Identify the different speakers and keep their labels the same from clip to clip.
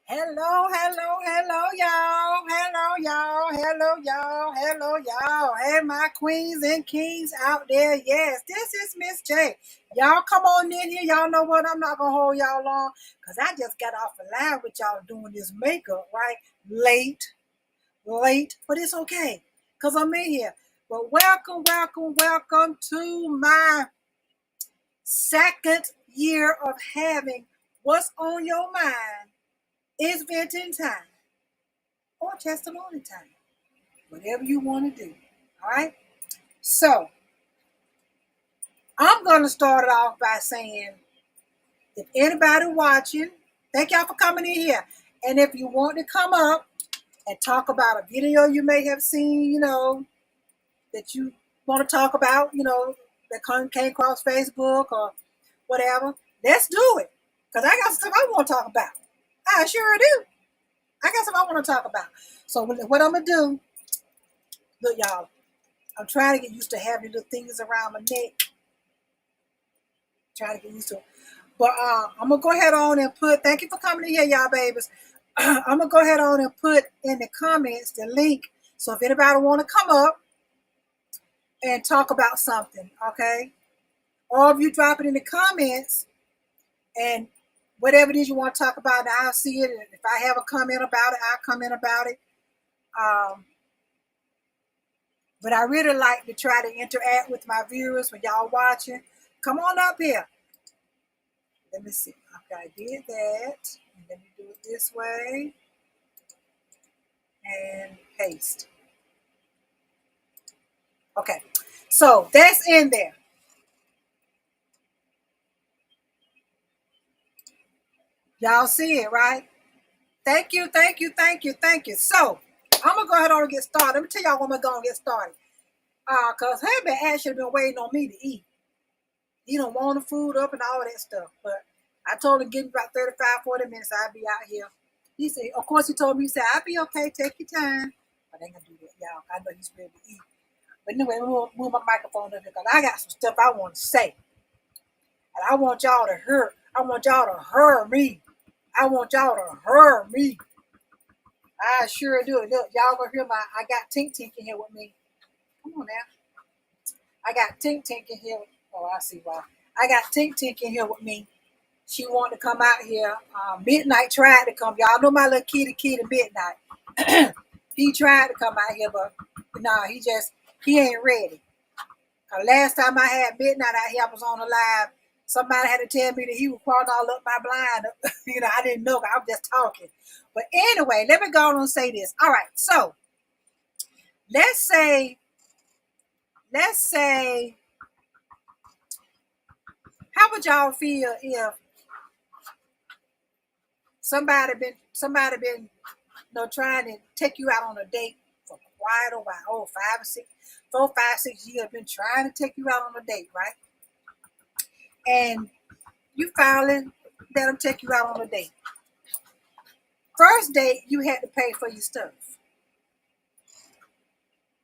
Speaker 1: Hello, hello, hello, y'all. Hello, y'all. Hello, y'all. Hello, y'all. Hey, my queens and kings out there. Yes, this is Miss J. Y'all come on in here. Y'all know what? I'm not going to hold y'all long because I just got off the line with y'all doing this makeup, right? Late, but it's okay because I'm in here. But welcome to my second year of having What's on Your Mind is Venting Time or testimony time, whatever you want to do. All right. So I'm going to start it off by saying, if anybody watching, thank y'all for coming in here. And if you want to come up and talk about a video you may have seen, that you want to talk about, that came across Facebook or whatever, let's do it. Because I got stuff I want to talk about. I sure do. I got stuff I want to talk about. So what I'm going to do, look, y'all, I'm trying to get used to having little things around my neck. Trying to get used to it. But I'm going to go ahead on and thank you for coming in here, y'all babies. I'm going to go ahead on and put in the comments the link. So if anybody want to come up and talk about something, okay? Or if you drop it in the comments and whatever it is you want to talk about, I'll see it. If I have a comment about it, I'll comment about it. But I really like to try to interact with my viewers when y'all watching. Come on up here. Let me see. Okay, I did that. Let me do it this way. And paste. Okay, so that's in there. Y'all see it, right? Thank you. So I'm gonna go ahead and get started. Let me tell y'all when we're gonna get started. Cause Hubby actually been waiting on me to eat. He don't want the food up and all that stuff. But I told him give me about 35, 40 minutes, I'll be out here. He said, of course he told me, he said, I'll be okay, take your time. But I ain't gonna do that, y'all. I know he's ready to eat. But anyway, move my microphone up because I got some stuff I want to say. And I want y'all to hear. I want y'all to hear me. I want y'all to hear me. I sure do. Look, y'all gonna hear I got Tink Tink in here with me. Come on now. I got Tink Tink in here. Oh, I see why. I got Tink Tink in here with me. She wanted to come out here. Midnight tried to come. Y'all know my little kitty Midnight. He tried to come out here, but he ain't ready. Last time I had Midnight out here, I was on the live. Somebody had to tell me that he was crawling all up my blind. I didn't know. I was just talking. But anyway, let me go on and say this. All right, so let's say, how would y'all feel if somebody been trying to take you out on a date for quite a while? Oh, 4, 5, 6 years been trying to take you out on a date, right? And you finally let them take you out on a date. First date, you had to pay for your stuff.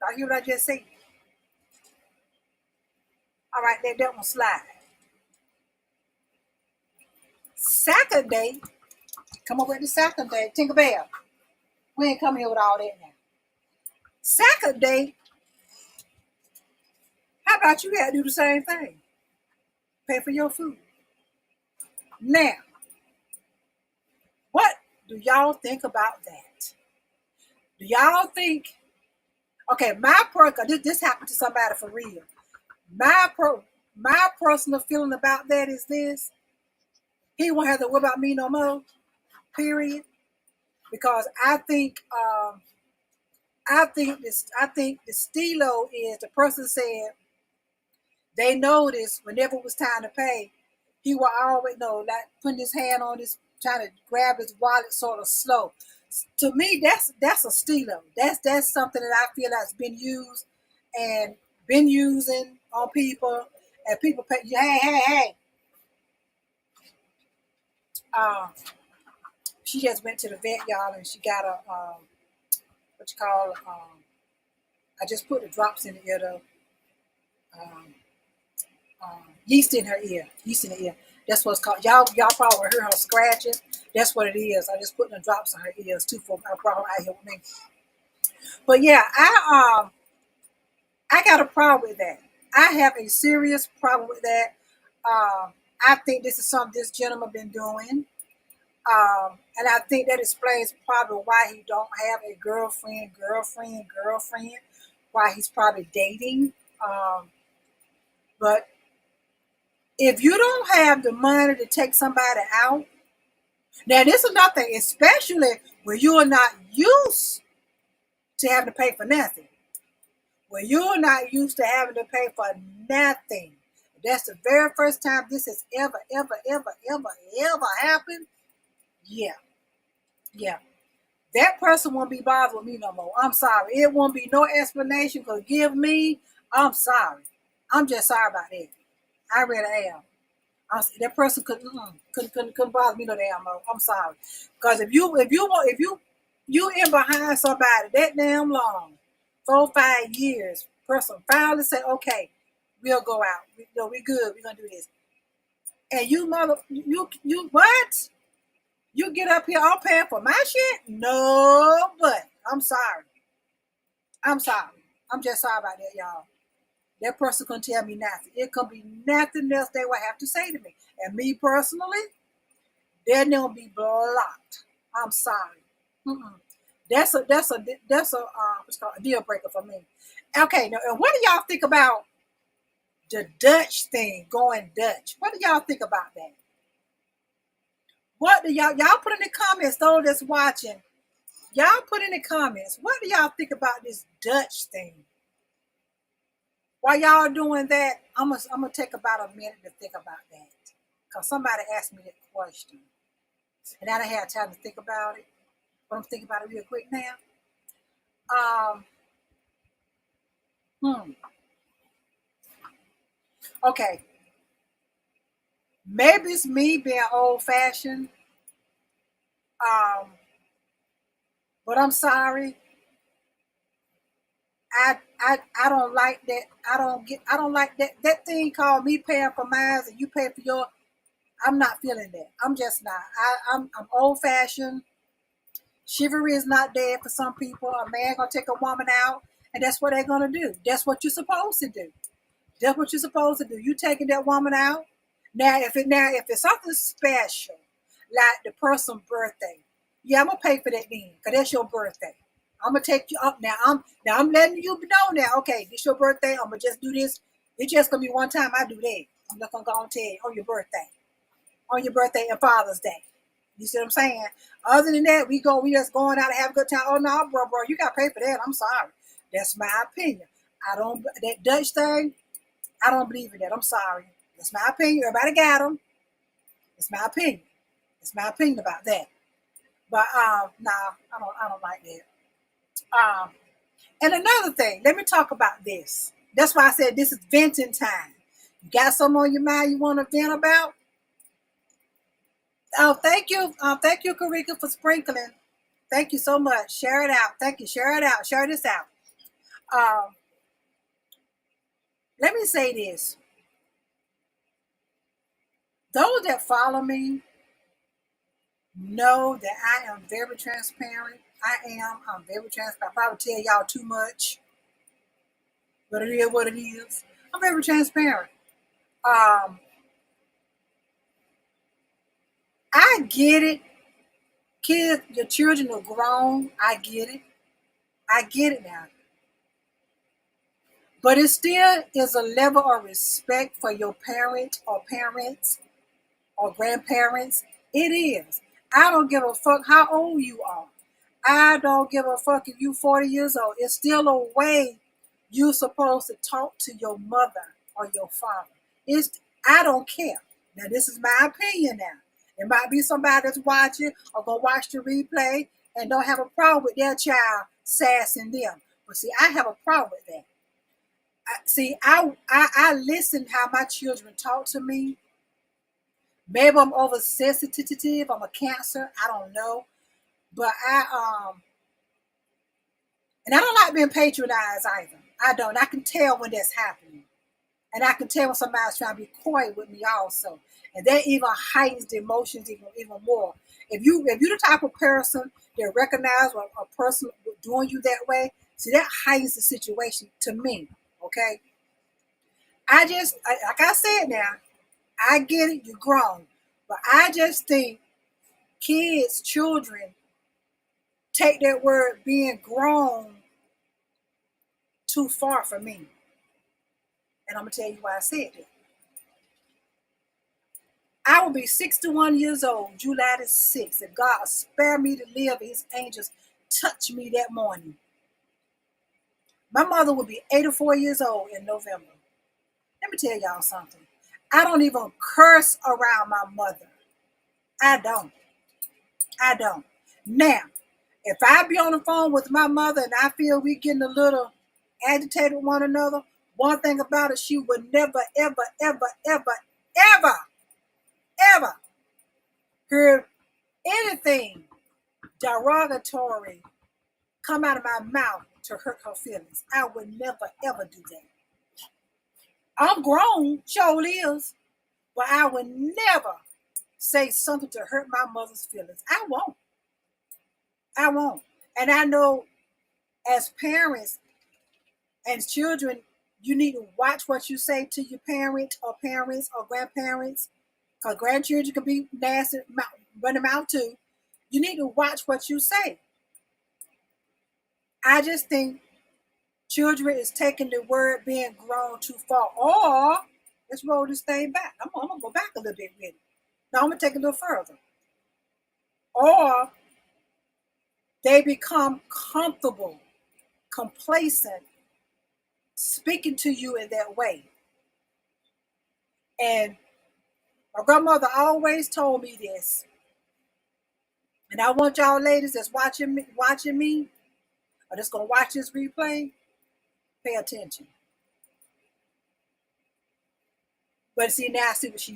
Speaker 1: Y'all hear what I just said? All right, that one slide. Second date, come up with the second date. Tinkerbell. We ain't coming here with all that now. Second date, how about you had to do the same thing? Pay for your food. Now, what do y'all think about that? Do y'all think, okay, this happened to somebody for real. My personal feeling about that is this. He won't have to worry about me no more, period. Because I think the stilo is the person said they noticed whenever it was time to pay, he will always like putting his hand on his, trying to grab his wallet sort of slow. To me, that's a stilo. That's something that I feel that's been used and been using on people, and people pay. Hey. She just went to the vet, y'all, and she got a I just put the drops in the ear though. Yeast in her ear. That's what it's called. Y'all probably heard her scratching. That's what it is. I just put the drops in her ears too for my problem out here with me. But yeah, I got a problem with that. I have a serious problem with that. I think this is something this gentleman been doing. And I think that explains probably why he don't have a girlfriend, why he's probably dating. But if you don't have the money to take somebody out, now this is nothing, especially when you are not used to having to pay for nothing. When you're not used to having to pay for nothing. That's the very first time this has ever happened. Yeah, yeah. That person won't be bothered with me no more. I'm sorry. It won't be no explanation. Forgive me. I'm sorry. I'm just sorry about that. I really am. That person couldn't bother me no damn more. I'm sorry. Because if you in behind somebody that damn long, 4 5 years, person finally say, okay, we'll go out. We good. We're gonna do this. And you what? You get up here, I'm paying for my shit? No, but I'm sorry. I'm sorry. I'm just sorry about that, y'all. That person couldn't tell me nothing. It could be nothing else they would have to say to me. And me personally, they're gonna be blocked. I'm sorry. Mm-mm. That's a what's called a deal breaker for me. Okay, now and what do y'all think about the Dutch thing, going Dutch? What do y'all think about that? What do y'all put in the comments? Those that's watching, y'all put in the comments. What do y'all think about this Dutch thing? While y'all doing that, I'm gonna take about a minute to think about that. Because somebody asked me that question. And I didn't have time to think about it. But I'm thinking about it real quick now. Um, hmm. Okay. Maybe it's me being old fashioned. Um, but I'm sorry. I don't like that. I don't like that thing called me paying for mine and you pay for your. I'm not feeling that. I'm just not. I'm old fashioned. Chivalry is not dead for some people. A man gonna take a woman out, and that's what they're gonna do. That's what you're supposed to do. That's what you're supposed to do. You taking that woman out. Now if it's something special, like the person's birthday, yeah, I'm gonna pay for that then, cause that's your birthday. I'm gonna take you up now. I'm letting you know now. Okay, this your birthday. I'm gonna just do this. It's just gonna be one time I do that. I'm not gonna go and tell you on your birthday and Father's Day. You see what I'm saying? Other than that, we just going out and have a good time. Oh no, bro, you gotta pay for that. I'm sorry. That's my opinion. I don't that Dutch thing. I don't believe in that. I'm sorry. That's my opinion. Everybody got them. It's my opinion. It's my opinion about that. But nah, I don't like that. Um, and another thing, let me talk about this. That's why I said this is venting time. You got something on your mind you want to vent about? Oh, thank you. Thank you, Karika, for sprinkling. Thank you so much. Share it out. Thank you. Share it out. Share this out. Um, let me say this. Those that follow me know that I am very transparent. I am. I'm very transparent. I probably tell y'all too much, but it is what it is. I'm very transparent. Um, I get it. Kids, your children are grown. I get it. I get it now. But it still is a level of respect for your parent or parents or grandparents. It is. I don't give a fuck how old you are. I don't give a fuck if you 40 years old. It's still a way you're supposed to talk to your mother or your father. It's I don't care. Now this is my opinion now. There might be somebody that's watching or gonna watch the replay and don't have a problem with their child sassing them. But see, I have a problem with that. I listen how my children talk to me. Maybe I'm oversensitive. I'm a cancer. I don't know. But and I don't like being patronized either. I don't. I can tell when that's happening. And I can tell when somebody's trying to be coy with me also. And that even heightens the emotions even more. If you're the type of person that recognize a person doing you that way, see that heightens the situation to me. Okay, like I said now, I get it, you're grown, but I just think children take that word being grown too far for me, and I'm gonna tell you why I said that. I will be 61 years old, July the 6th, if God spare me to live, his angels touch me that morning. My mother will be 84 years old in November. Let me tell y'all something. I don't even curse around my mother. I don't. I don't. Now, if I be on the phone with my mother and I feel we getting a little agitated with one another, one thing about it, she would never, ever, ever, ever, ever, ever hear anything derogatory come out of my mouth to hurt her feelings. I would never, ever do that. I'm grown, sure is, but I would never say something to hurt my mother's feelings. I won't. I won't. And I know as parents and children, you need to watch what you say to your parents or grandparents, because grandchildren can be nasty, run them out too. You need to watch what you say. I just think children is taking the word being grown too far. Or let's roll this thing back. I'm gonna go back a little bit with it. Now I'm gonna take it a little further. Or they become comfortable, complacent, speaking to you in that way. And my grandmother always told me this. And I want y'all ladies that's watching me, or that's gonna watch this replay, pay attention. But see, now I see what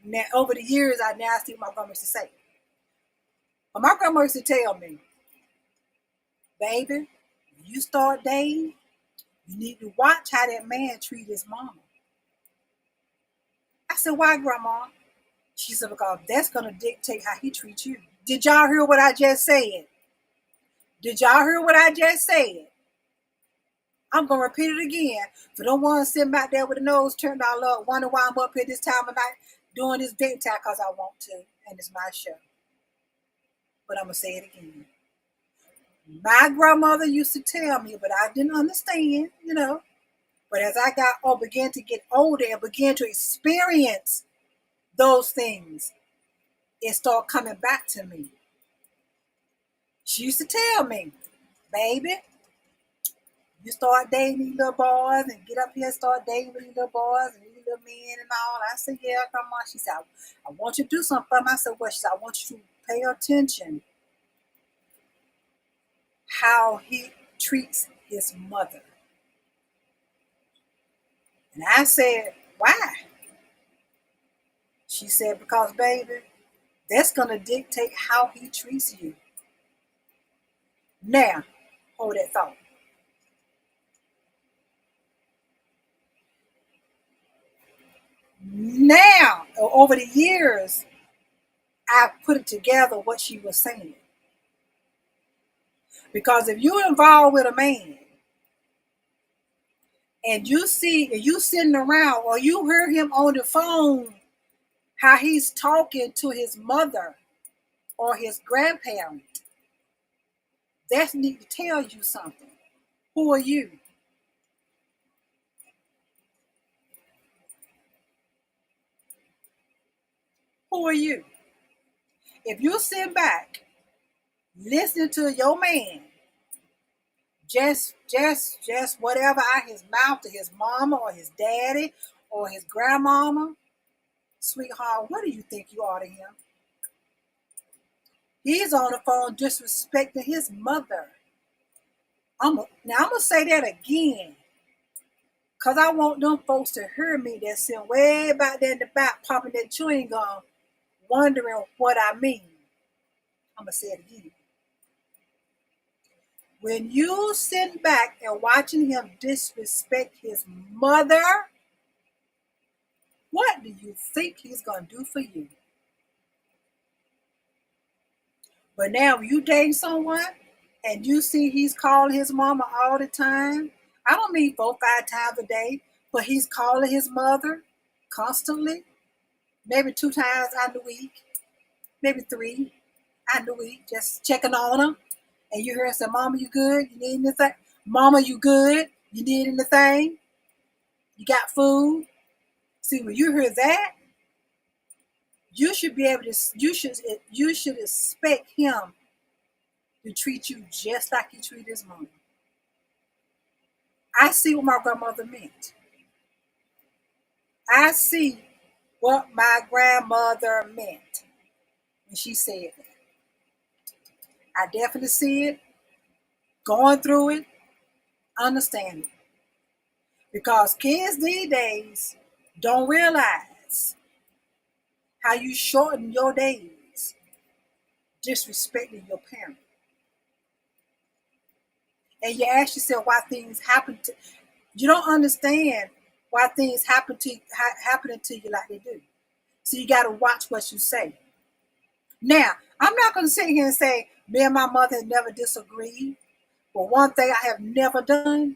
Speaker 1: now over the years, I now see what my grandma used to say. But my grandma used to tell me, baby, when you start dating, you need to watch how that man treat his mama. I said, why, grandma? She said, because that's gonna dictate how he treats you. Did y'all hear what I just said? Did y'all hear what I just said? I'm gonna repeat it again. For the ones sitting back there with the nose turned all up, wonder why I'm up here this time of night doing this date time, because I want to, and it's my show. But I'm gonna say it again. My grandmother used to tell me, but I didn't understand, But as I began to get older and began to experience those things, it started coming back to me. She used to tell me, baby, you start dating these little boys and get up here and start dating with these little boys and these little men and all. I said, yeah, grandma. She said, I want you to do something for me. I said, what? She said, I want you to pay attention how he treats his mother. And I said, why? She said, because, baby, that's going to dictate how he treats you. Now, hold that thought. Now, over the years, I put it together what she was saying. Because if you're involved with a man and you sitting around or you hear him on the phone, how he's talking to his mother or his grandparent, that need to tell you something. Who are you? Who are you? If you sit back listening to your man, just whatever out his mouth to his mama or his daddy or his grandmama, sweetheart, what do you think you are to him? He's on the phone disrespecting his mother. Now I'm gonna say that again, cause I want them folks to hear me that sitting way back there in the back popping that chewing gum, wondering what I mean. I'm gonna say it again. When you sit back and watching him disrespect his mother, what do you think he's gonna do for you? But now when you dating someone and you see he's calling his mama all the time, I don't mean 4, 5 times a day, but he's calling his mother constantly, maybe 2 times out of the week, maybe 3 out of the week, just checking on her. And you hear him say, Mama, you good? You need anything? Mama, you good? You need anything? You got food? See, when you hear that, you should be able to, you should expect him to treat you just like he treated his mom. I see what my grandmother meant. I see what my grandmother meant when she said that. I definitely see it, going through it, understand it. Because kids these days don't realize how you shorten your days disrespecting your parent. And you ask yourself why things happen to you. Don't understand why things happening to you like they do. So you got to watch what you say. Now, I'm not going to sit here and say me and my mother have never disagreed. But one thing I have never done,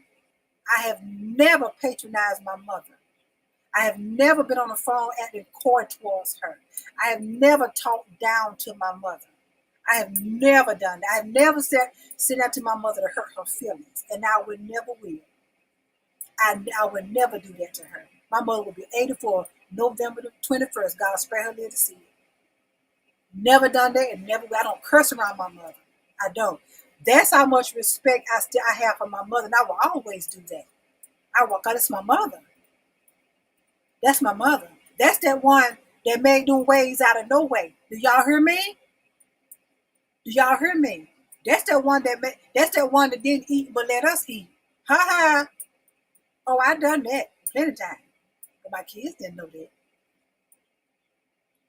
Speaker 1: I have never patronized my mother. I have never been on the phone acting coy towards her. I have never talked down to my mother. I have never done that. I have never said out to my mother to hurt her feelings, and I would never will. I would never do that to her. My mother will be 84 November the 21st. God spare her live to see it. Never done that, and never. I don't curse around my mother. I don't. That's how much respect I have for my mother, and I will always do that. I will, because it's my mother. That's my mother. That's that one that made them ways out of no way. Do y'all hear me? Do y'all hear me? That's that one that didn't eat but let us eat. Ha ha. Oh, I done that plenty of times. But my kids didn't know that.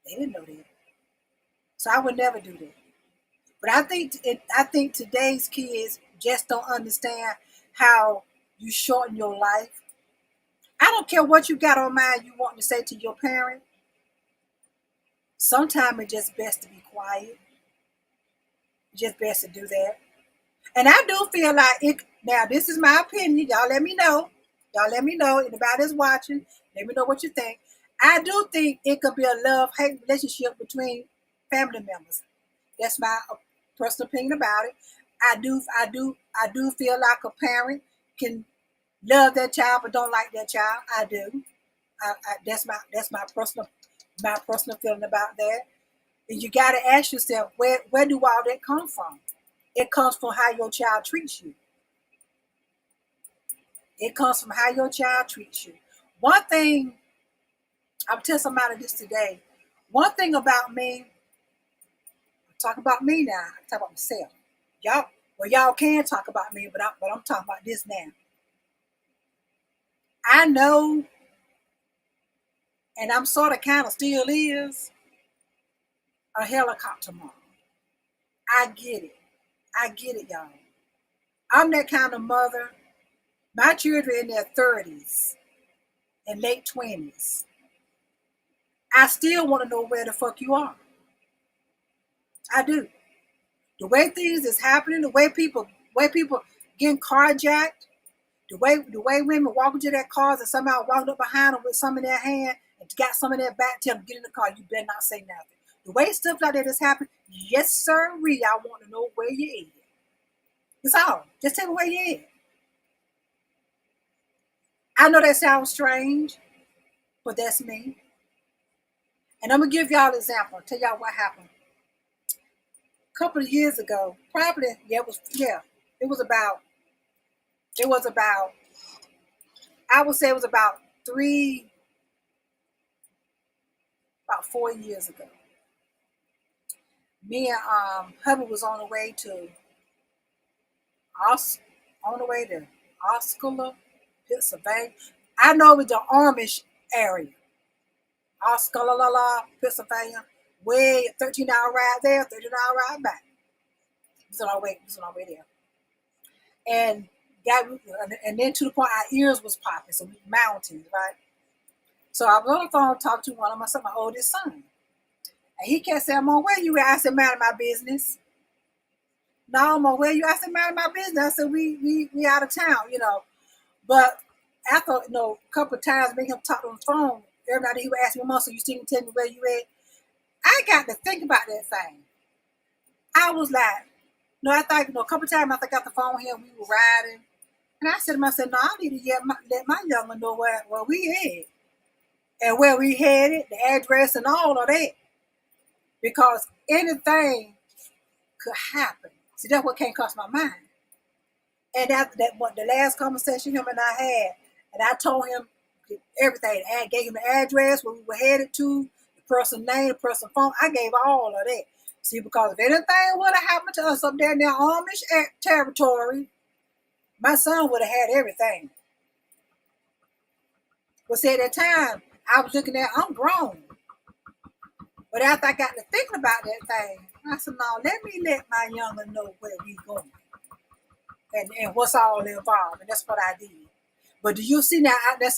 Speaker 1: They didn't know that. So I would never do that. But I think today's kids just don't understand how you shorten your life. I don't care what you got on mind you want to say to your parent. Sometimes it's just best to be quiet. It's just best to do that. And I do feel like it. Now, this is my opinion. Y'all let me know. Y'all let me know. Anybody that's watching, let me know what you think. I do think it could be a love-hate relationship between family members. That's my personal opinion about it. I do feel like a parent can love their child but don't like their child. I do. That's my personal feeling about that. And you got to ask yourself, where do all that come from? It comes from how your child treats you. It comes from how your child treats you. One thing, I'll tell somebody this today. One thing about me, I'm talking about me now. I'm talking about myself. Y'all can talk about me, but I'm talking about this now. I know, and I'm sort of kind of still is, a helicopter mom. I get it. I get it, y'all. I'm that kind of mother. My children in their 30s and late 20s. I still want to know where the fuck you are. I do. The way things is happening, the way people getting carjacked, the way women walk into their cars and somehow walked up behind them with some in their hand and got some in their back, tell them get in the car, you better not say nothing. The way stuff like that is happening, yes sir, I want to know where you at. That's all. Just tell me where you at. I know that sounds strange, but that's me. And I'm gonna give y'all an example. I'll tell y'all what happened. A couple of years ago, probably, it was about, I would say it was about 4 years ago. Me and hubby was on the way to Osceola, Pennsylvania. I know it was the Amish area. Osceola, Pennsylvania. Way 13-hour ride there, 13-hour ride back. It was on our way there. And then to the point our ears was popping, so we mountains, right? So I was on the phone talking to one of my oldest son. And he kept saying, Mom, where you at? I said, man, my business. No, I'm where you. I said, mind my business. I said, we out of town, But after, a couple of times, making him talk on the phone, every night he would ask me, Mom, so you still can tell me where you at? I got to think about that thing. I was like, no, I thought, a couple of times after I got the phone here, we were riding. And I said to myself, no, I need to let my young one know where we at and where we headed, the address and all of that. Because anything could happen. See, that's what can't cross my mind. And after that, what the last conversation him and I had, and I told him everything. I gave him the address where we were headed to, the person name, the person phone. I gave all of that. See, because if anything would have happened to us up there in their Amish territory, my son would have had everything. But see, at that time, I was looking at, I'm grown. But after I got to thinking about that thing, I said, no, let me let my younger know where we going and what's all involved. And that's what I did. But do you see now? I can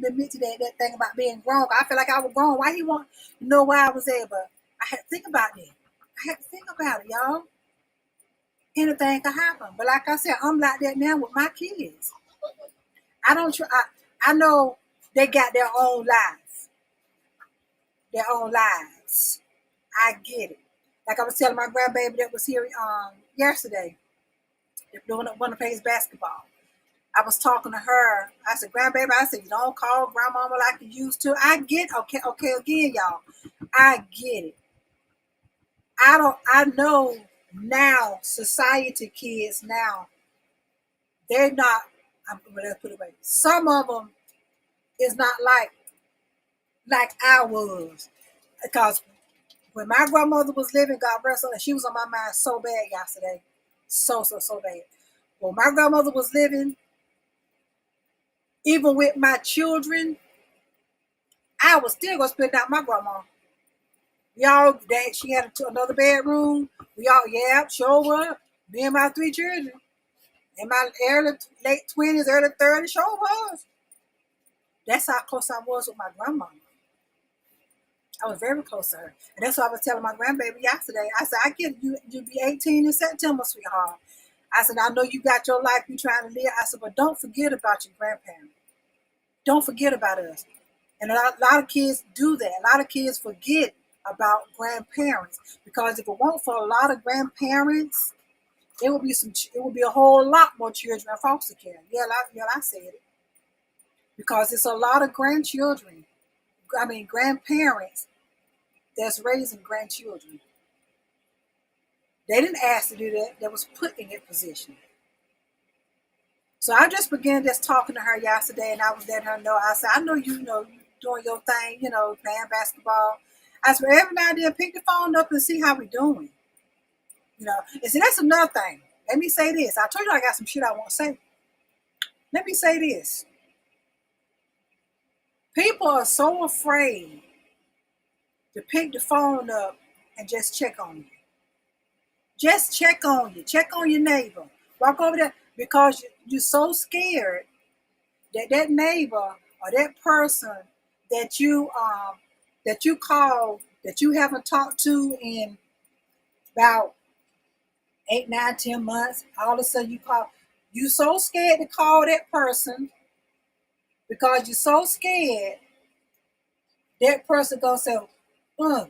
Speaker 1: admit to that thing about being grown. I feel like I was grown. Why he want to know where I was at? But I had to think about that. I had to think about it, y'all. Anything could happen. But like I said, I'm like that now with my kids. I don't try. I know they got their own lives. Their own lives. I get it. Like I was telling my grandbaby that was here yesterday. They want to play his basketball. I was talking to her. I said, grandbaby, I said, you don't call grandmama like you used to. I get okay again, y'all. I get it. I know now, society kids now, they're not, let's put it away. Some of them is not like I was. Because when my grandmother was living, God bless her, she was on my mind so bad yesterday. So bad. When my grandmother was living, even with my children, I was still gonna spend out my grandma. Y'all, that she had another bedroom. We all, sure up. Me and my 3 children. In my late 20s, early 30s, sure was. That's how close I was with my grandma. I was very close to her. And that's what I was telling my grandbaby yesterday. I said, I get you be 18 in September, sweetheart. I said, I know you got your life you trying to live. I said, but don't forget about your grandparents. Don't forget about us. And a lot of kids do that. A lot of kids forget about grandparents because if it weren't for a lot of grandparents, it would be a whole lot more children in foster care. I said it because it's a lot of grandparents that's raising grandchildren. They didn't ask to do that. They was put in that position. So I just began just talking to her yesterday, and I was letting her know. I said, I know you doing your thing, playing basketball. I said, every now and then, pick the phone up and see how we doing. And see, that's another thing. Let me say this. I told you I got some shit I want to say. Let me say this. People are so afraid to pick the phone up and just check on you. Just check on you. Check on your neighbor. Walk over there because you're so scared that neighbor or that person that you call that you haven't talked to in about 8, 9, 10 months. All of a sudden you call. You so scared to call that person because you're so scared that person gonna say, girl,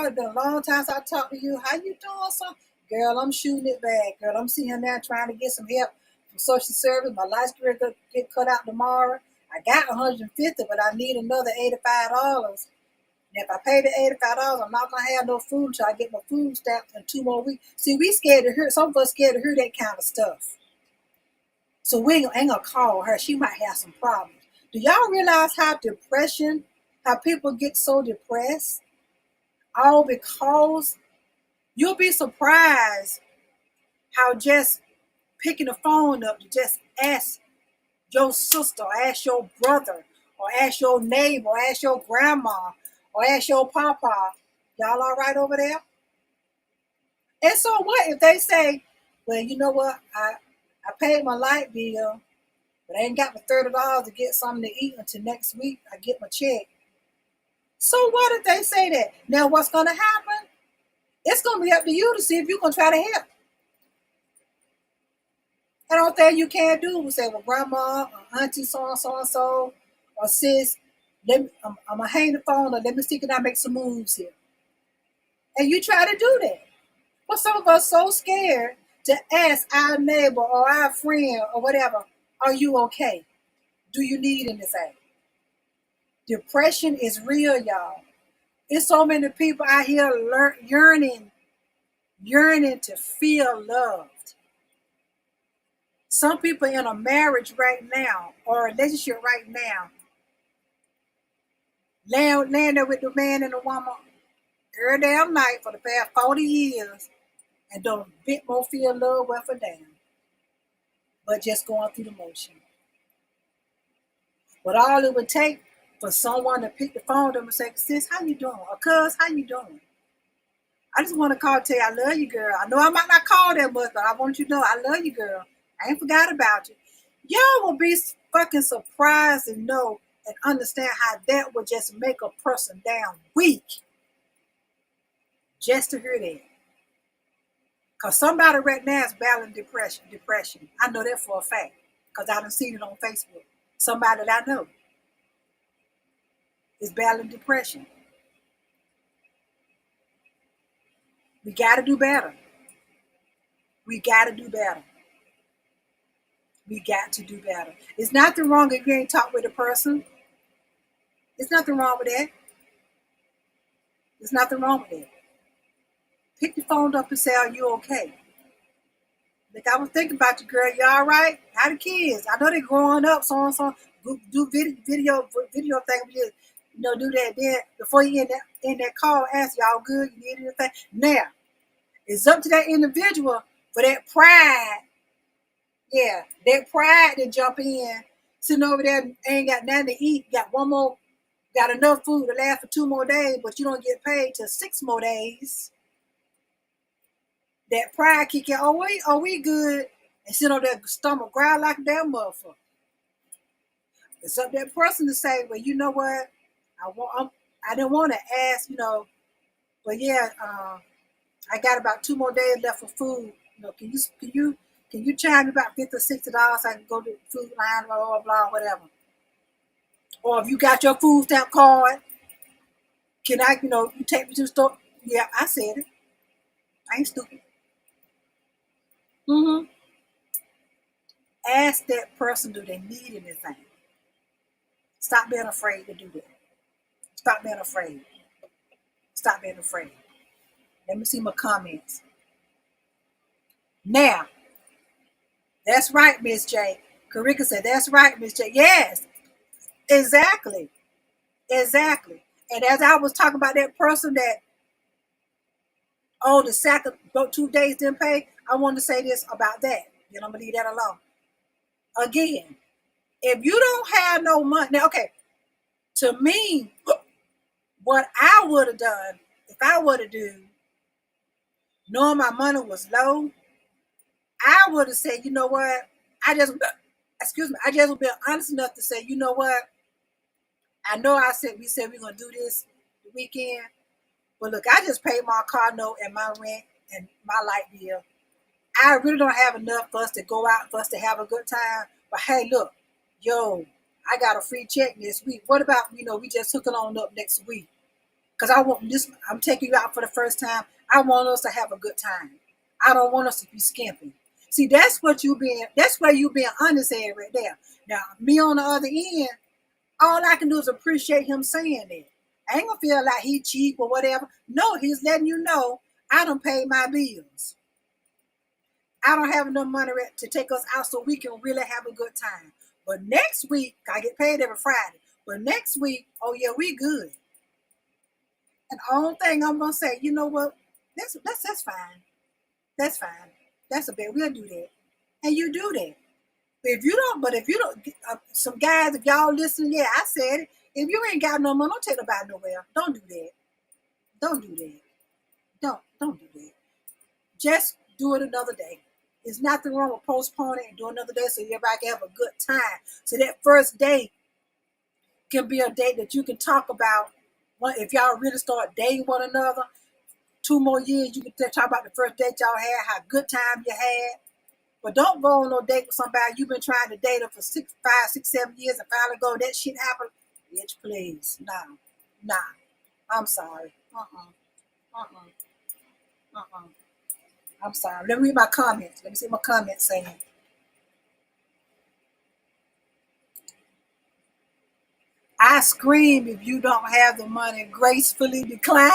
Speaker 1: it's been a long time since I talked to you. How you doing, son? Girl, I'm shooting it back. Girl, I'm sitting there trying to get some help from social service. My life gonna get cut out tomorrow. I got 150, but I need another $85. And if I pay the $85, I'm not gonna have no food until I get my food stamps in 2 more weeks. See, we scared to hear. Some of us scared to hear that kind of stuff. So we ain't gonna call her. She might have some problems. Do y'all realize how people get so depressed? All because you'll be surprised how just picking the phone up to just ask your sister, or ask your brother, or ask your neighbor, or ask your grandma, or ask your papa, y'all all right over there? And so what if they say, well, you know what, I paid my light bill, but I ain't got my $30 to get something to eat until next week I get my check. So what if they say that? Now what's going to happen? It's going to be up to you to see if you're going to try to help. And the only thing you can't do is say, well, grandma, or auntie, so, or sis, I'm going to hang the phone or let me see can I make some moves here. And you try to do that. But some of us so scared to ask our neighbor or our friend or whatever, are you okay? Do you need anything? Depression is real, y'all. It's so many people out here yearning to feel loved. Some people in a marriage right now or a relationship right now, laying there with the man and the woman every damn night for the past 40 years and don't a bit more feel love worth a damn, but just going through the motion. But all it would take for someone to pick the phone up and say, sis, how you doing? Or cuz, how you doing? I just want to call and tell you I love you, girl. I know I might not call that much, but I want you to know I love you, girl. I ain't forgot about you. Y'all will be fucking surprised and know and understand how that would just make a person down weak. Just to hear that. Because somebody right now is battling depression. I know that for a fact. Because I done seen it on Facebook. Somebody that I know is battling depression. We got to do better. We got to do better. We got to do better. It's nothing wrong if you ain't talk with a person. There's nothing wrong with that. There's nothing wrong with that. Pick the phone up and say, are you okay? Like I was thinking about you, girl. You all right? How the kids? I know they're growing up, so do video thing. Just, do that. Then before you end that call, ask y'all good. You need anything? Now, it's up to that individual for that pride. Yeah, that pride to jump in, sitting over there, ain't got nothing to eat. Got enough food to last for 2 more days, but you don't get paid till 6 more days. That pride kick in. We good, and sit on that stomach growl like a damn motherfucker. It's up to that person to say, well, you know what? I didn't want to ask, but yeah, I got about 2 more days left for food. Can you charge me about $50 or $60 so I can go to the food line, blah, blah, blah, whatever. Or if you got your food stamp card, can I, you take me to the store? Yeah, I said it. I ain't stupid. Mm-hmm. Ask that person, do they need anything? Stop being afraid to do that. Stop being afraid. Stop being afraid. Let me see my comments. Now, that's right, Miss J. Karika said, that's right, Miss J. Yes, exactly. Exactly. And as I was talking about that person that, the second 2 days didn't pay, I want to say this about that. I'm going to leave that alone. Again, if you don't have no money, now, okay, to me, what I would have done, if I would have do, knowing my money was low, I would have said, you know what, I just would be honest enough to say, you know what, I know we said we're going to do this the weekend, but look, I just paid my car note and my rent and my light bill. I really don't have enough for us to go out, for us to have a good time. But hey, look, I got a free check this week. What about, we just hooking on up next week? Because I'm taking you out for the first time. I want us to have a good time. I don't want us to be skimping. See, that's where you being honest at right there. Now, me on the other end, all I can do is appreciate him saying that. I ain't gonna feel like he cheap or whatever. No, he's letting you know I don't pay my bills. I don't have enough money to take us out so we can really have a good time. But next week, I get paid every Friday. But next week, oh yeah, we good. And the only thing I'm gonna say, you know what? That's fine. That's fine. That's a bet. We'll do that. And you do that. If you don't, some guys, if y'all listening, yeah, I said it. If you ain't got no money, don't take nobody nowhere. Don't do that. Don't do that. Don't do that. Just do it another day. There's nothing wrong with postponing and do another day so everybody can have a good time. So that first date can be a date that you can talk about. If y'all really start dating one another, 2 more years, you can talk about the first date y'all had, how good time you had. But don't go on no date with somebody you've been trying to date her for 5, 6, 7 years and finally go, that shit happened. Bitch, please. Nah. I'm sorry. I'm sorry. Let me read my comments. Let me see what my comments saying. I scream if you don't have the money. Gracefully decline.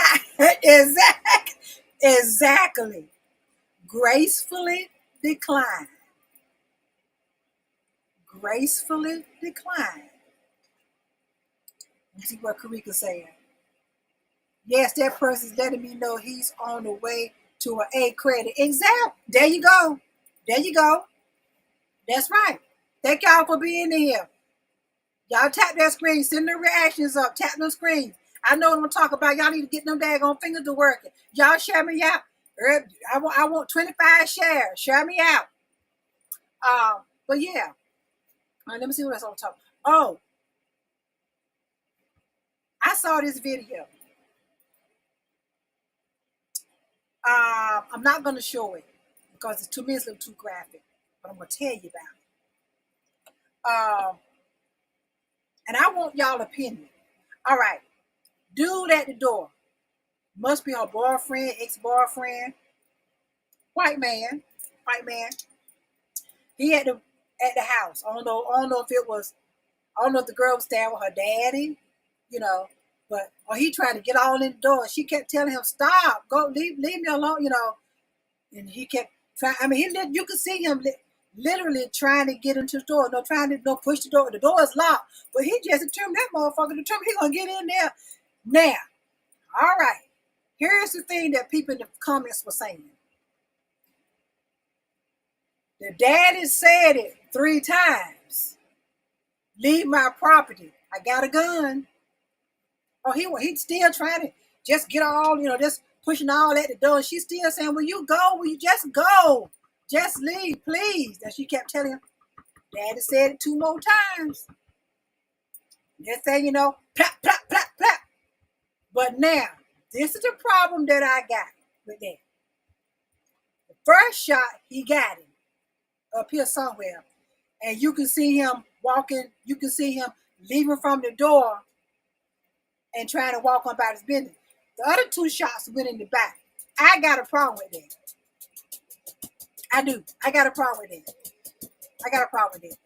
Speaker 1: Exactly. Gracefully decline. Gracefully decline. Let me see what Karika's saying. Yes, that person's letting me know he's on the way to an A credit. Exactly. There you go. There you go. That's right. Thank y'all for being here. Y'all tap that screen. Send the reactions up. Tap the screen. I know what I'm talking about. Y'all need to get them daggone fingers to working. Y'all share me out. I want 25 shares. Share me out. But yeah. All right, let me see what else I'm talking about. Oh, I saw this video. I'm not going to show it because it's too minutes, too graphic. But I'm going to tell you about it. And I want y'all opinion. All right. Dude at the door. Must be her boyfriend, ex-boyfriend. White man. He at the house. I don't know if it was, I don't know if the girl was staying with her daddy, but or he tried to get all in the door. She kept telling him, stop, go, leave me alone, and he kept trying. I mean, you could see him literally trying to get into the door, trying to push the door. The door is locked, but he just determined that motherfucker he gonna get in there. Now, all right, here's the thing that people in the comments were saying. The daddy said it 3 times. Leave my property. I got a gun. Oh, he's still trying to just get all, just pushing all at the door. And she's still saying, will you go? Will you just go? Just leave, please. And she kept telling him, Daddy said it 2 more times. Just say, plap, plap, plap, plap. But now, this is the problem that I got with that. The first shot, he got him up here somewhere. And you can see him walking, you can see him leaving from the door and trying to walk on about his business. The other 2 shots went in the back. I got a problem with that. I do. I got a problem with that.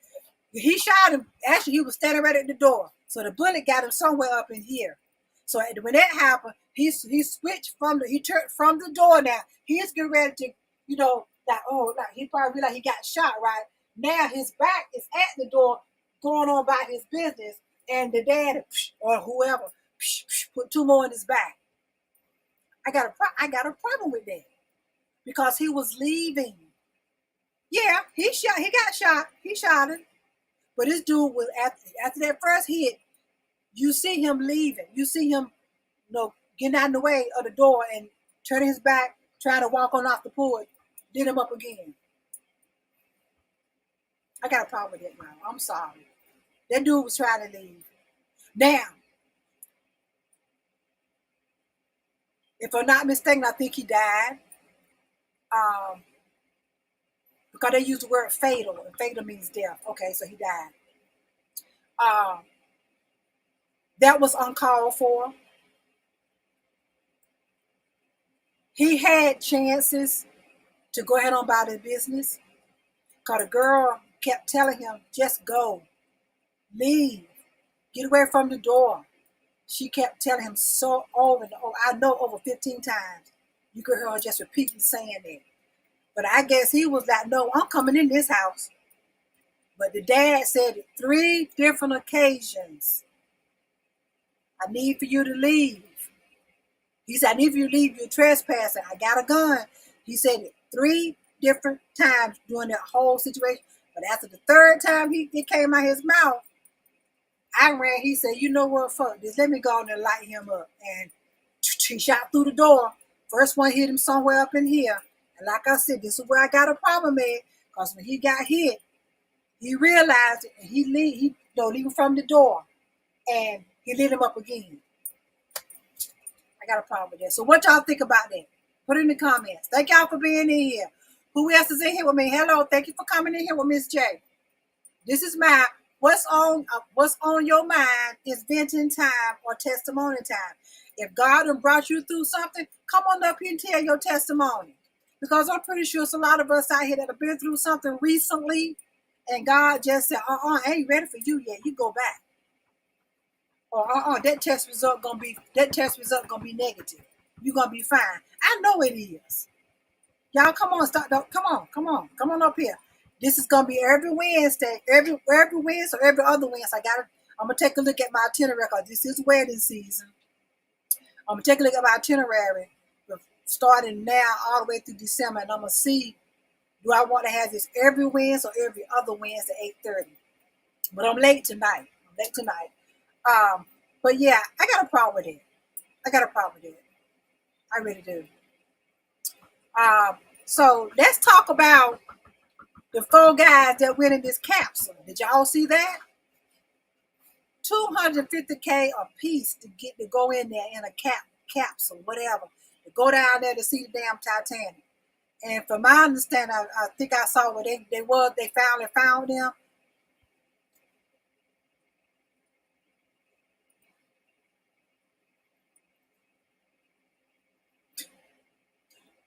Speaker 1: He shot him. Actually, he was standing right at the door. So the bullet got him somewhere up in here. So when that happened, he switched he turned from the door now. He's getting ready to, he probably realized he got shot, right? Now his back is at the door, going on about his business, and the dad or whoever put 2 more in his back. I got a problem with that because he was leaving. Yeah, he got shot. He shot him, but this dude was after that first hit. You see him leaving. You see him, getting out of the way of the door and turning his back, trying to walk on off the porch. Did him up again. I got a problem with that now. I'm sorry. That dude was trying to leave. Now, if I'm not mistaken, I think he died. Because they use the word fatal, and fatal means death. Okay, so he died. That was uncalled for. He had chances to go ahead on about his business. Because the girl kept telling him, just go, leave, get away from the door. She kept telling him so over and over. I know over 15 times. You could hear her just repeatedly saying that. But I guess he was like, no, I'm coming in this house. But the dad said it 3 different occasions. I need for you to leave. He said, I need for you to leave. You're trespassing. I got a gun. He said it 3 different times during that whole situation. But after the 3rd time it came out his mouth, I ran. He said, you know what, fuck this. Let me go on and light him up. And he shot through the door. First one hit him somewhere up in here. And like I said, this is where I got a problem at. Because when he got hit, he realized it. And he leaving from the door. And he lit him up again. I got a problem with that. So what y'all think about that? Put it in the comments. Thank y'all for being in here. Who else is in here with me? Hello. Thank you for coming in here with Miss J. This is my what's on your mind is venting time or testimony time. If God has brought you through something, come on up here and tell your testimony. Because I'm pretty sure it's a lot of us out here that have been through something recently, and God just said, I ain't ready for you yet. You go back. Or that test result gonna be negative. You're gonna be fine. I know it is. Y'all come on, come on up here. This is gonna be every Wednesday, every Wednesday or every other Wednesday. I'm gonna take a look at my itinerary because this is wedding season. I'm gonna take a look at my itinerary starting now all the way through December, and I'm gonna see, do I want to have this every Wednesday or every other Wednesday, 8:30? But I'm late tonight. But yeah, I got a problem with it. I really do. So let's talk about the 4 guys that went in this capsule. Did y'all see that? $250K a piece to go in there in a capsule, whatever. To go down there to see the damn Titanic. And from my understanding, I think I saw where they finally found them.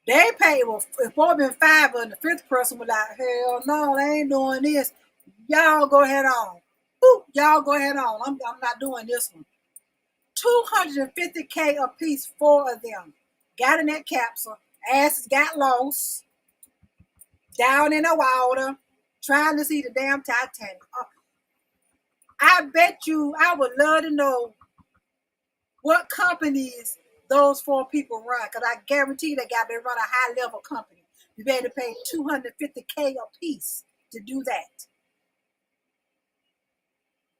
Speaker 1: They paid, well, if more than 5 and the 5th person was like, hell no, they ain't doing this. Y'all go ahead on. Ooh, y'all go ahead on. I'm not doing this one. $250K a piece, 4 of them. Got in that capsule. Asses got lost. Down in the water. Trying to see the damn Titanic. I bet you, I would love to know what companies those 4 people run, because I guarantee they run a high level company. You better pay $250K a piece to do that.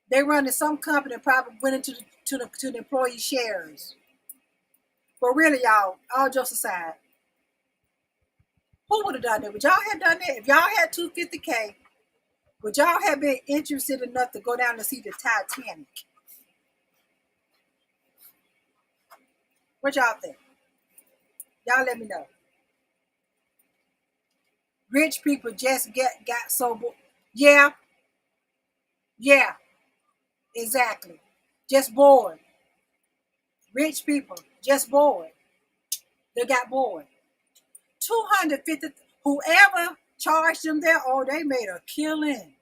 Speaker 1: They run to some company and probably went into the employee shares. But really, y'all, all jokes aside, who would have done that? Would y'all have done that? If y'all had $250K, would y'all have been interested enough to go down to see the Titanic? What y'all think? Y'all let me know. Rich people just got so bored. Yeah, exactly. Just bored. Rich people just bored. They got bored. 250. Whoever charged them there, they made a killing.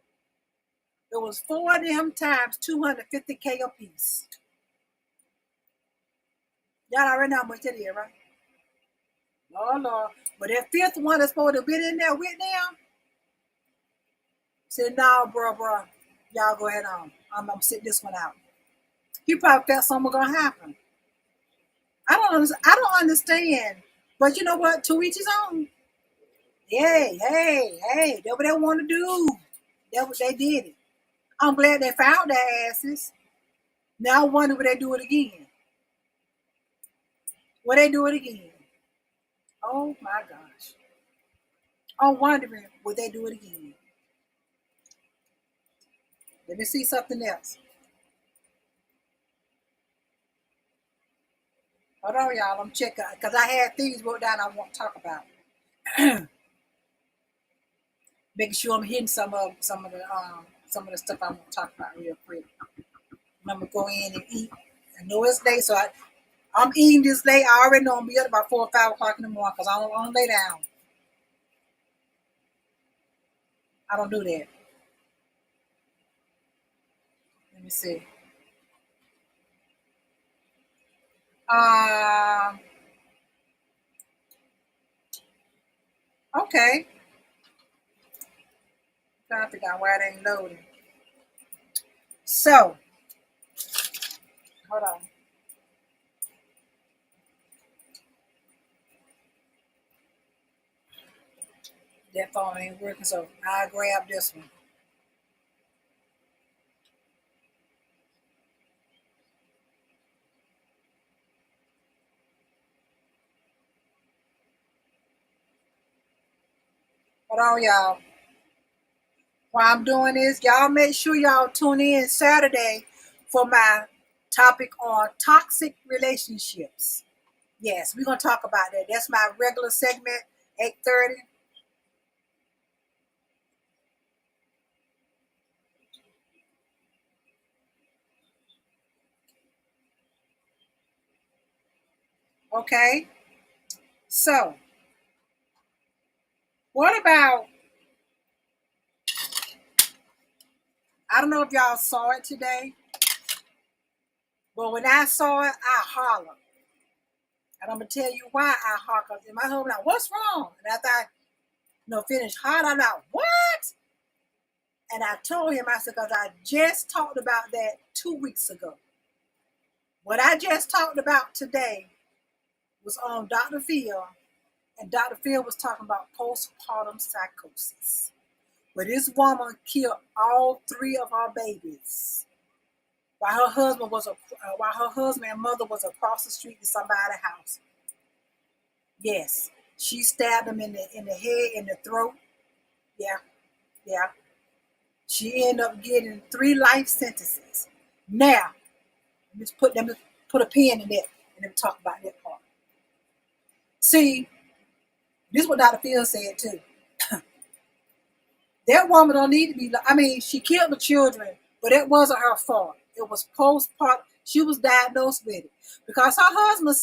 Speaker 1: It was 4 of them times $250K a piece. Y'all already know how much it is, right? Oh Lord. But that 5th one that's supposed to be in there with them said, no, bro. Y'all go ahead on. I'm gonna sit this one out. He probably felt something was gonna happen. I don't understand. But you know what? To each his own. Hey, that's what they want to do. That's what they did it. I'm glad they found their asses. Now I wonder will they do it again. Will they do it again? Oh my gosh. I'm wondering will they do it again. Let me see something else. Hold on, y'all. I'm checking because I had things wrote down I want to talk about. Making sure I'm hitting some of the stuff I want to talk about real quick. I'm gonna go in and eat. I know it's late, so I'm eating this late. I already know I'm gonna be up about 4 or 5 o'clock in the morning because I don't lay down. I don't do that. Let me see. Okay. Trying to figure out why it ain't loading. So, hold on. That phone ain't working, so I'll grab this one. Hold on, y'all. While I'm doing this, y'all make sure y'all tune in Saturday for my topic on toxic relationships. Yes, we're gonna talk about that. That's my regular segment, 8:30. Okay. So, what about? I don't know if y'all saw it today, but when I saw it, I hollered. And I'm gonna tell you why I hollered. And my husband like, "What's wrong?" And after I, finished hollering, I'm like, "What?" And I told him, I said, "Because I just talked about that 2 weeks ago. What I just talked about today was on Dr. Phil, and Dr. Phil was talking about postpartum psychosis, where this woman killed all three of her babies while while her husband and mother was across the street to somebody's house. Yes, she stabbed him in the head, in the throat. Yeah, yeah. She ended up getting 3 life sentences. Now, let me put a pin in that and then talk about that part. See, this is what Dr. Phil said too. That woman don't need to be. I mean, she killed the children, but it wasn't her fault. It was postpartum. She was diagnosed with it because her husband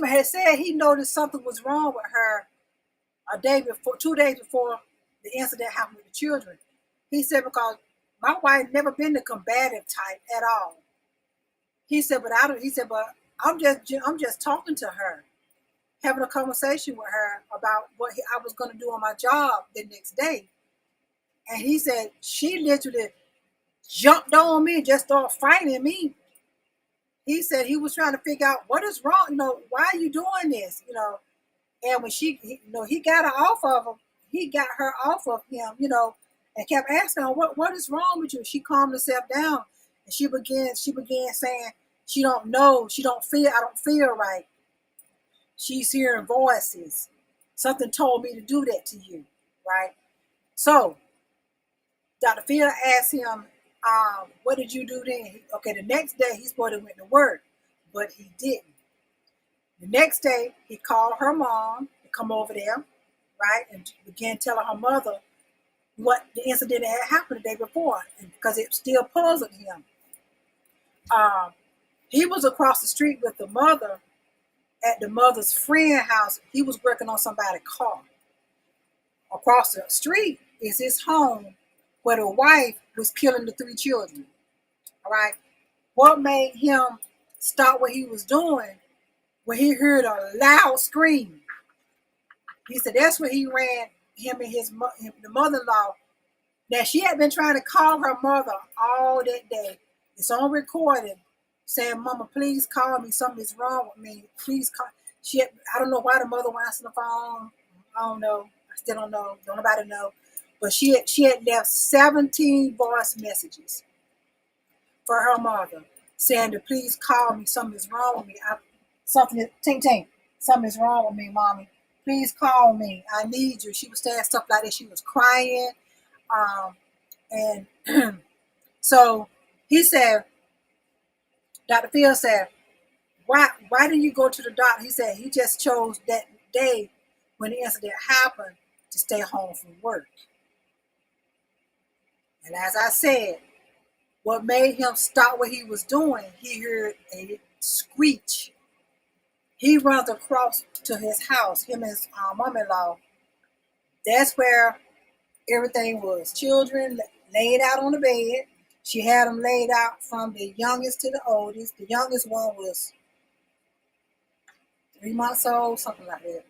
Speaker 1: had said he noticed something was wrong with her a day before, 2 days before the incident happened with the children. He said because my wife never been the combative type at all. He said, but I don't. He said, but I'm just talking to her, having a conversation with her about what I was going to do on my job the next day. And he said she literally jumped on me and just started fighting me. He said he was trying to figure out what is wrong. Why are you doing this? And when he got her off of him, he got her off of him. And kept asking her, what is wrong with you? She calmed herself down, and she began saying she don't know, I don't feel right. She's hearing voices. Something told me to do that to you, right? So Dr. Phil asked him, what did you do then? Okay, the next day he's supposed to went to work, but he didn't. The next day he called her mom to come over there, right, and began telling her mother what the incident that had happened the day before, and because it still puzzled him. Um, he was across the street with the mother at the mother's friend house. He was working on somebody's car. Across the street is his home where the wife was killing the 3 children. All right. What made him stop what he was doing when he heard a loud scream? He said that's when he ran, him and the mother-in-law. Now she had been trying to call her mother all that day. It's on recording saying, "Mama, please call me. Something is wrong with me. Please call." I don't know why the mother went answer the phone. I don't know. I still don't know. Don't nobody know. But she had left 17 voice messages for her mother saying to please call me. Something is wrong with me. Ting ting. Something is wrong with me, mommy. Please call me. I need you. She was saying stuff like that. She was crying. And so he said, Dr. Phil said, why did you go to the doctor? He said he just chose that day when the incident happened to stay home from work. And as I said, what made him stop what he was doing, he heard a screech. He runs across to his house, him and his mom-in-law. That's where everything was. Children laid out on the bed. She had them laid out from the youngest to the oldest. The youngest one was 3 months old, something like that.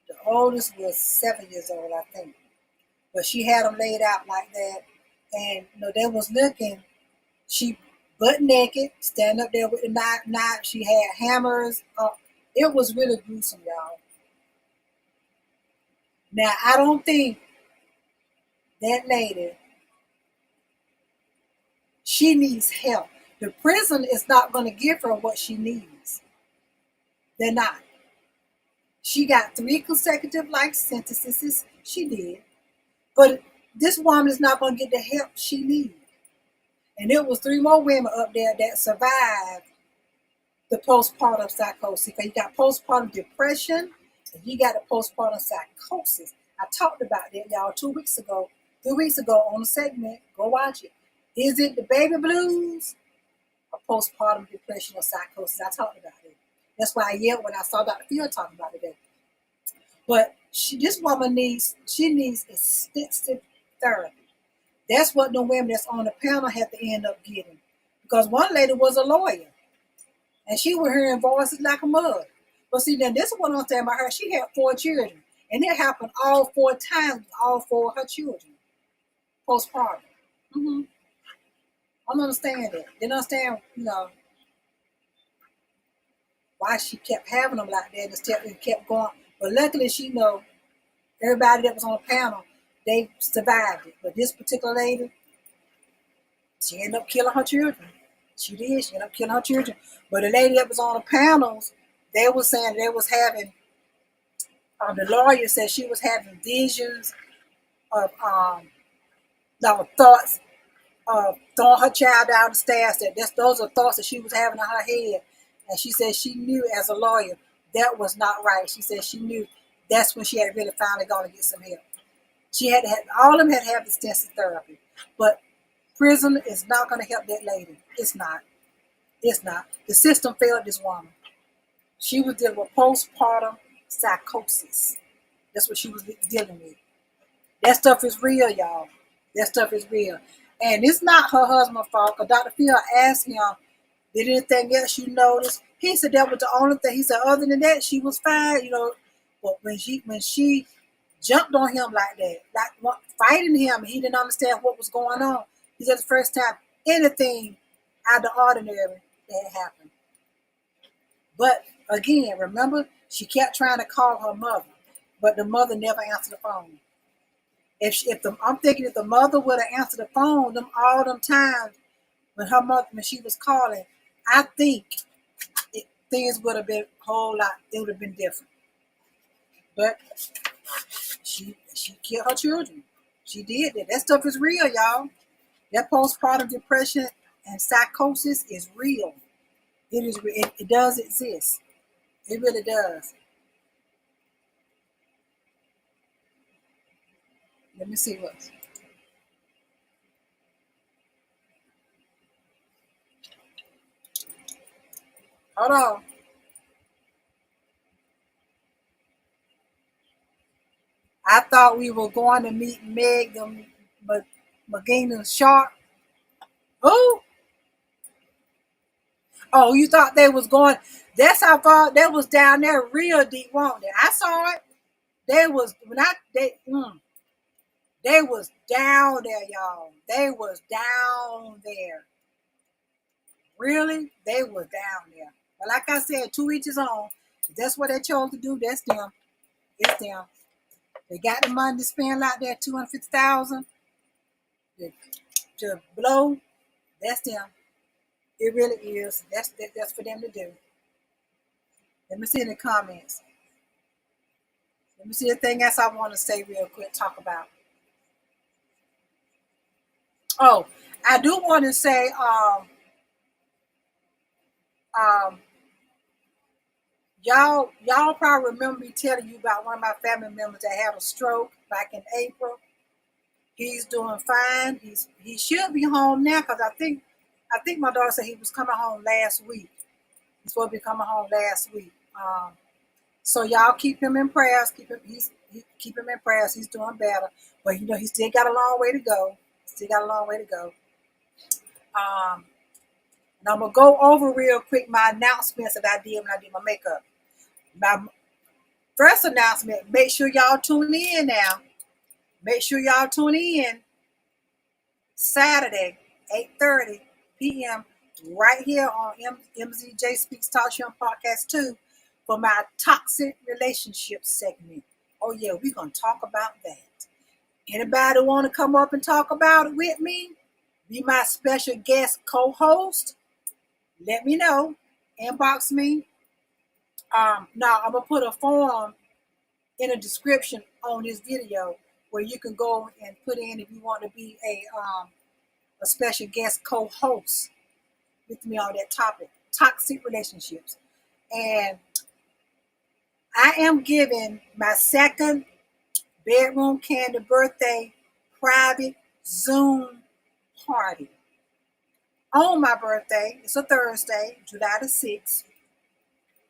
Speaker 1: The oldest was 7 years old, I think. But she had them laid out like that. And they was looking. She butt naked, standing up there with the knife. She had hammers. It was really gruesome, y'all. Now, I don't think that lady, she needs help. The prison is not going to give her what she needs. They're not. She got 3 consecutive life sentences. She did. But this woman is not going to get the help she needs. And there was 3 more women up there that survived the postpartum psychosis. Because you got postpartum depression and you got the postpartum psychosis. I talked about that, y'all, 2 weeks ago, 3 weeks ago on the segment. Go watch it. Is it the baby blues or postpartum depression or psychosis? I talked about it. That's why I yelled when I saw Dr. Field talking about it today. But this woman needs extensive therapy. That's what the women that's on the panel had to end up getting. Because one lady was a lawyer. And she was hearing voices like a mud. But see, then this is what I'm saying about her. She had 4 children. And it happened all 4 times, all 4 of her children. Postpartum. Mm-hmm. I don't understand that. Didn't understand, why she kept having them like that and kept going. But luckily, everybody that was on the panel, they survived it. But this particular lady, she ended up killing her children. She did. She ended up killing her children. But the lady that was on the panels, they were saying they was having, the lawyer said she was having visions of thoughts of throwing her child down the stairs. Those are thoughts that she was having in her head. And she said she knew as a lawyer that was not right. She said she knew that's when she had really finally gone to get some help. She had to have, all of them had to have extensive therapy. But prison is not going to help that lady. It's not. It's not. The system failed this woman. She was dealing with postpartum psychosis. That's what she was dealing with. That stuff is real, y'all. That stuff is real. And it's not her husband's fault. Because Dr. Phil asked him, did anything else you notice? He said that was the only thing. He said other than that, she was fine, But when she jumped on him like that, like fighting him, he didn't understand what was going on. He said the first time anything out of the ordinary that happened. But again, remember, she kept trying to call her mother, but the mother never answered the phone. I'm thinking if the mother would have answered the phone all them times when she was calling, I think things would have been a whole lot. It would have been different. But she killed her children. She did that. That stuff is real, y'all. That postpartum depression and psychosis is real. It is. It does exist. It really does. Let me see what's. Hold on. I thought we were going to meet Meg McGinnis Sharp. Who? Oh, you thought they was going? That's how far they was down there, real deep, won't they? I saw it. They was down there, y'all. They was down there. Really, they was down there. But like I said, 2 each is on. If that's what they chose to do, that's them. It's them. They got the money to spend out there, 250,000 to blow. That's them. It really is. That's for them to do. Let me see in the comments. Let me see the thing else I want to say real quick, talk about. Oh, I do want to say, y'all probably remember me telling you about one of my family members that had a stroke back in April. He's doing fine. He should be home now because I think my daughter said he was coming home last week. He's supposed to be coming home last week. So y'all keep him in prayers. Keep him in prayers. He's doing better, but he still got a long way to go. And I'm gonna go over real quick my announcements that I did when I did my makeup. My first announcement: make sure y'all tune in now. Make sure y'all tune in Saturday, 8:30 p.m. right here on MZJ Speaks Talk Show Podcast 2 for my toxic relationship segment. Oh yeah, we're gonna talk about that. Anybody want to come up and talk about it with me? Be my special guest co-host. Let me know. Inbox me. Now I'm gonna put a form in the description on this video where you can go and put in if you want to be a special guest co-host with me on that topic toxic relationships. And I am giving my second bedroom candy birthday private Zoom party on my birthday. It's a Thursday, July the 6th.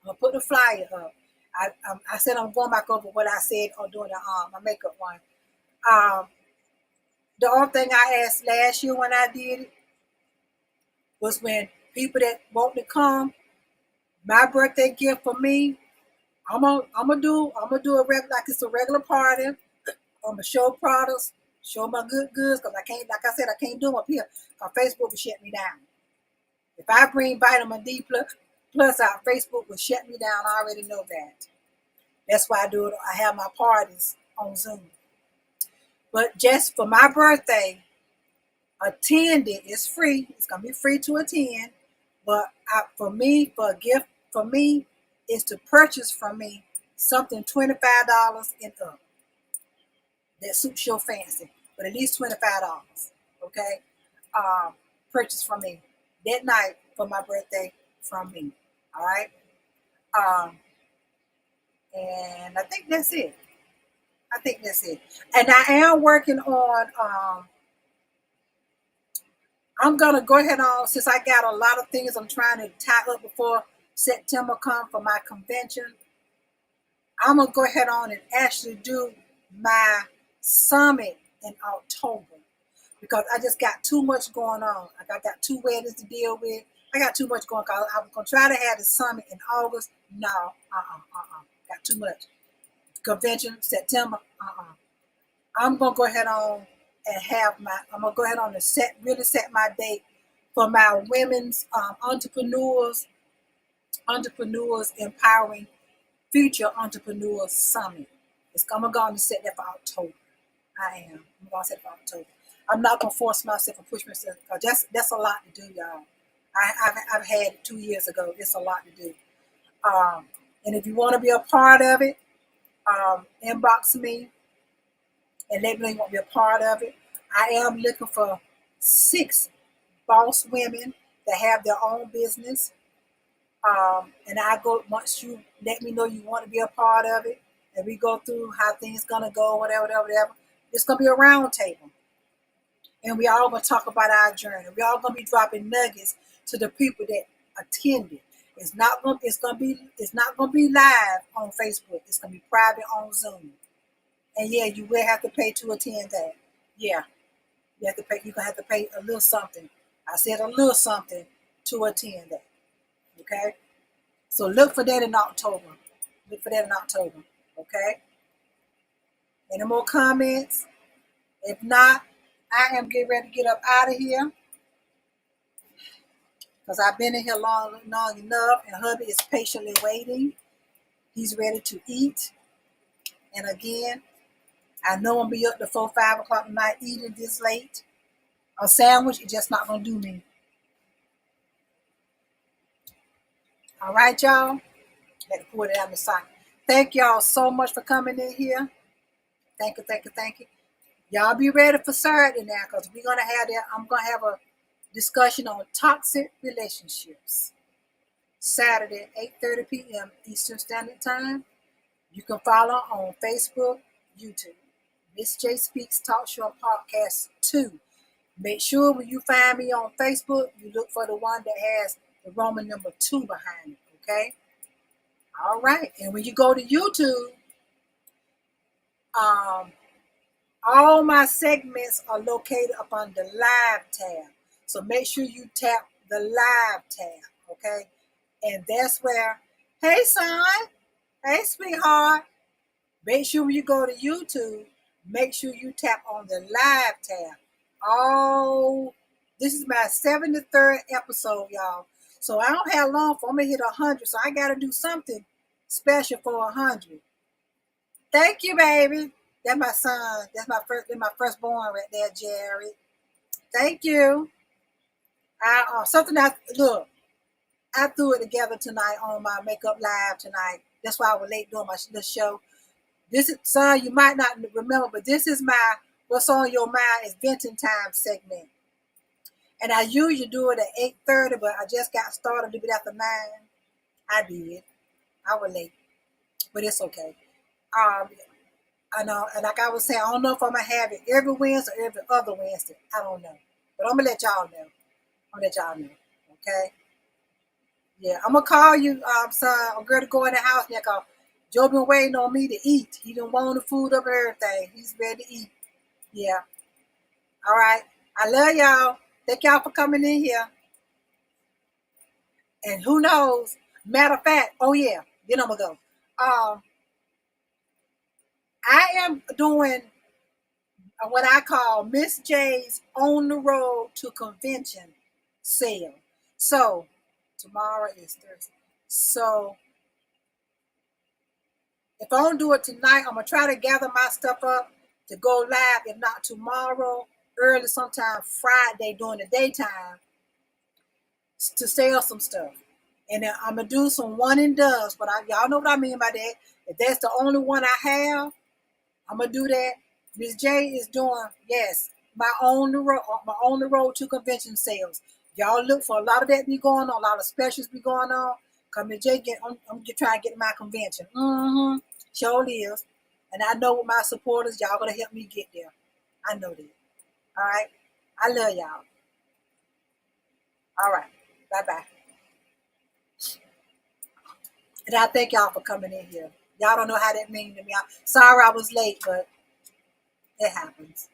Speaker 1: I'm gonna put the flyer up. I said I'm going back over what I said on doing my makeup one. Um, the only thing I asked last year when I did it was when people that want to come, my birthday gift for me, I'm gonna do a regular like it's a regular party. I'm gonna show products, show my good goods, because I can't, like I said, I can't do them up here because Facebook will shut me down. If I bring vitamin D plus out, Facebook will shut me down. I already know that. That's why I do it. I have my parties on Zoom. But just for my birthday, attending is free. It's gonna be free to attend. But for me, for a gift for me, is to purchase from me something $25 and up that suits your fancy, but at least $25. Okay, purchase from me that night for my birthday from me. All right, and I think that's it. I think that's it. And I am working on. I'm gonna go ahead on since I got a lot of things I'm trying to tie up before September come for my convention. I'm gonna go ahead on and actually do my summit in October because I just got too much going on. Like I got two weddings to deal with. I got too much going on. I was gonna try to have the summit in August. No, got too much. Convention September. I'm gonna go ahead on and I'm gonna go ahead on and really set my date for my women's entrepreneurs empowering future entrepreneurs summit. I'm going to set that for October. I am. I'm going to set it for October. I'm not going to force myself and push myself because that's a lot to do, y'all. I've had it 2 years ago. It's a lot to do. And if you want to be a part of it, inbox me and let me know you want to be a part of it. I am looking for 6 boss women that have their own business. And I go once you let me know you want to be a part of it, and we go through how things gonna go, whatever. It's gonna be a round table, and we all gonna talk about our journey. We all gonna be dropping nuggets to the people that attended. It's not gonna be live on Facebook. It's gonna be private on Zoom. And yeah, you will have to pay to attend that. Yeah, you have to pay. You're gonna have to pay a little something. I said a little something to attend that. Okay. So look for that in October. Okay. Any more comments? If not, I am getting ready to get up out of here because I've been in here long enough, and hubby is patiently waiting. He's ready to eat. And again, I know I'll be up to 4-5 o'clock at night eating this late. A sandwich is just not gonna do me. All right, y'all. Let me put it on the side. Thank y'all so much for coming in here. Thank you. Y'all be ready for Saturday now because we're gonna have that. I'm gonna have a discussion on toxic relationships. Saturday, 8:30 p.m. Eastern Standard Time. You can follow on Facebook, YouTube. Miss J Speaks Talk Show Podcast 2. Make sure when you find me on Facebook, you look for the one that has the Roman number 2 behind it. Okay. All right. And when you go to YouTube, all my segments are located up on the live tab. So make sure you tap the live tab. Okay. And that's where, hey son, hey sweetheart. Make sure when you go to YouTube, make sure you tap on the live tab. Oh, this is my 73rd episode, y'all. So I don't have long for I'm gonna hit 100. So I gotta do something special for 100. Thank you, baby. That's my son. That's my firstborn right there, Jerry. Thank you. I threw it together tonight on my makeup live tonight. That's why I was late doing the show. This is, son, you might not remember, but this is my What's on Your Mind is Venting Time segment. And I usually do it at 8:30, but I just got started a little bit after 9. I did. I was late, but it's okay. Um, I know, and like I was saying, I don't know if I'm gonna have it every Wednesday or every other Wednesday. I don't know, but I'm gonna let y'all know. I'm gonna let y'all know. Okay. Yeah, I'm gonna call you, son. I'm going to go in the house now. Cause Joe been waiting on me to eat. He done warm the food up and everything. He's ready to eat. Yeah. All right. I love y'all. Thank y'all for coming in here. And who knows? Matter of fact, oh yeah. Then I'm gonna go. Um, I am doing what I call Miss J's on the road to convention sale. So tomorrow is Thursday. So if I don't do it tonight, I'm gonna try to gather my stuff up to go live. If not tomorrow, early sometime Friday during the daytime to sell some stuff. And then I'm gonna do some one and dones. But y'all know what I mean by that. If that's the only one I have, I'm gonna do that. Miss J is doing, yes, my on the road to convention sales. Y'all look for a lot of that be going on, a lot of specials be going on. Cause Miss J I'm just trying to get my convention. Sure is. And I know with my supporters, y'all gonna help me get there. I know that. All right. I love y'all. All right. Bye bye. And I thank y'all for coming in here. Y'all don't know how that means to me. Sorry I was late, but it happens.